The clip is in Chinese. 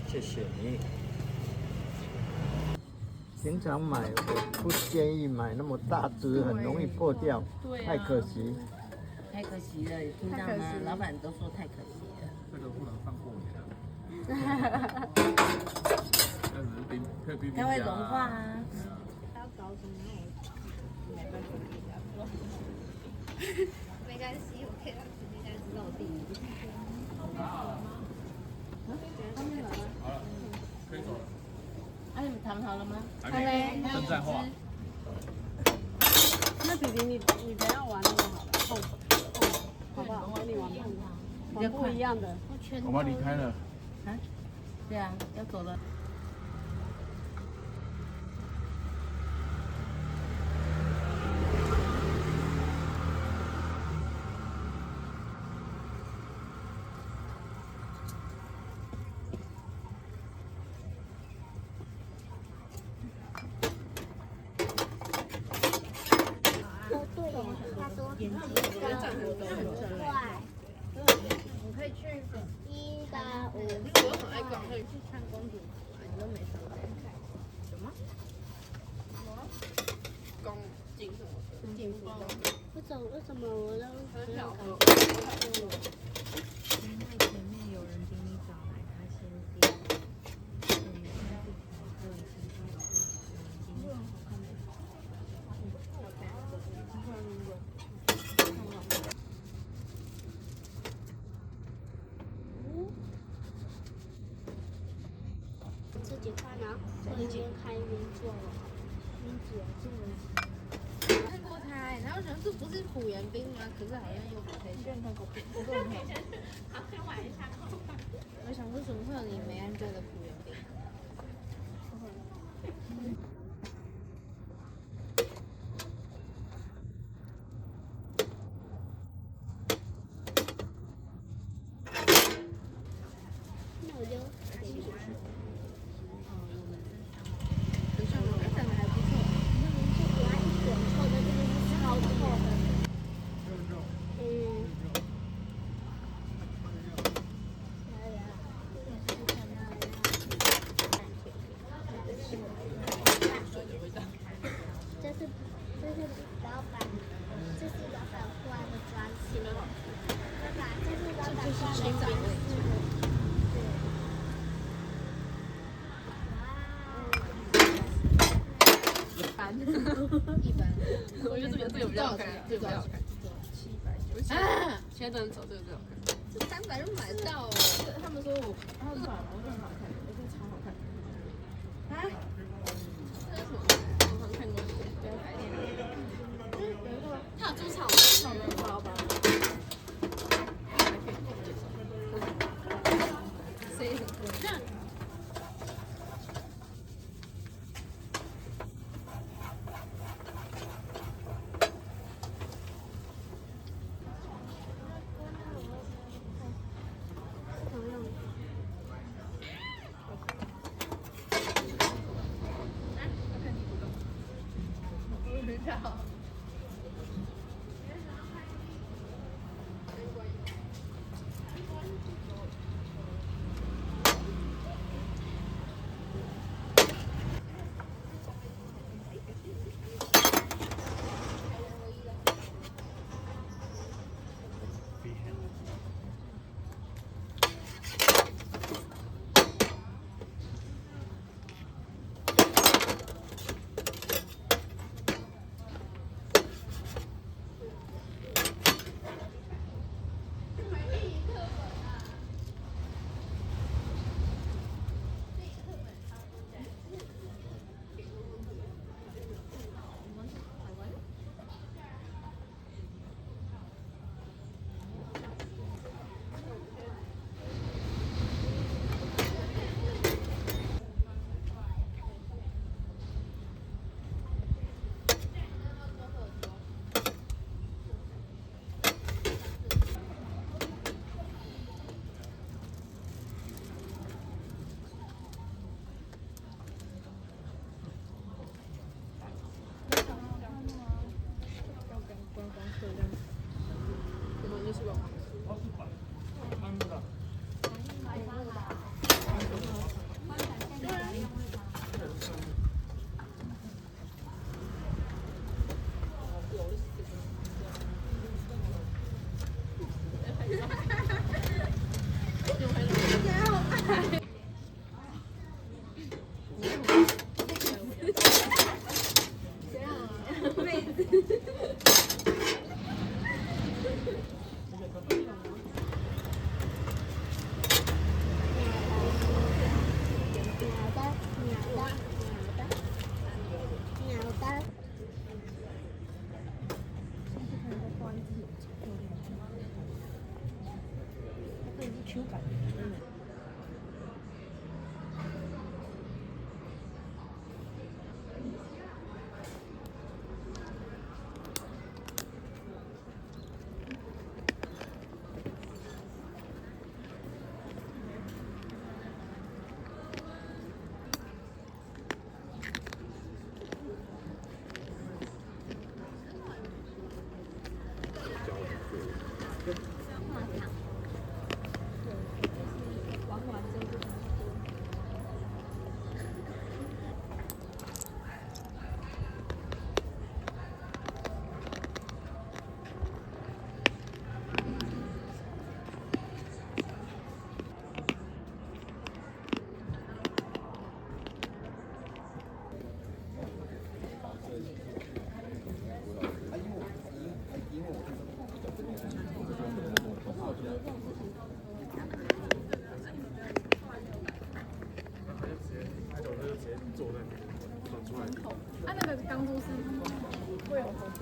谢谢你。平常买我不建议买那么大只，很容易破掉，太可惜。太可惜了，听到吗？老板都说太可惜了。这个不能放过年啊。那只是冰，可以冰冰它会融化啊。没关系，我可以让直接在肉地。好了，可以走了。啊，你们谈好了吗？还没，正在画。那弟弟你等下玩那个好了，好不好？跟你玩不一样的。我们离开了。啊？对啊，要走了。为什么我都没有感觉？因为前面有人比你早来，他先订。自己看啊，我一边看一边做了，看过他，然后想这不是朴元斌吗？可是好像又不太像。好，先玩一下。我想说怎么会有你没按对的朴元斌？那我就点进去。长得还不错。那我爱一卷臭的，这个是超臭的。一般，我觉得这个比较好看，这个比较好看。790，现在都能走这个最好看。这300就买到了。他们说他们说我觉得好看，我觉得超好看。啊？这是什么？我常看过的。有一个，它有猪草的包包。谁很贵？直接坐在那个转出来的地方。啊，那个钢珠是会有红的。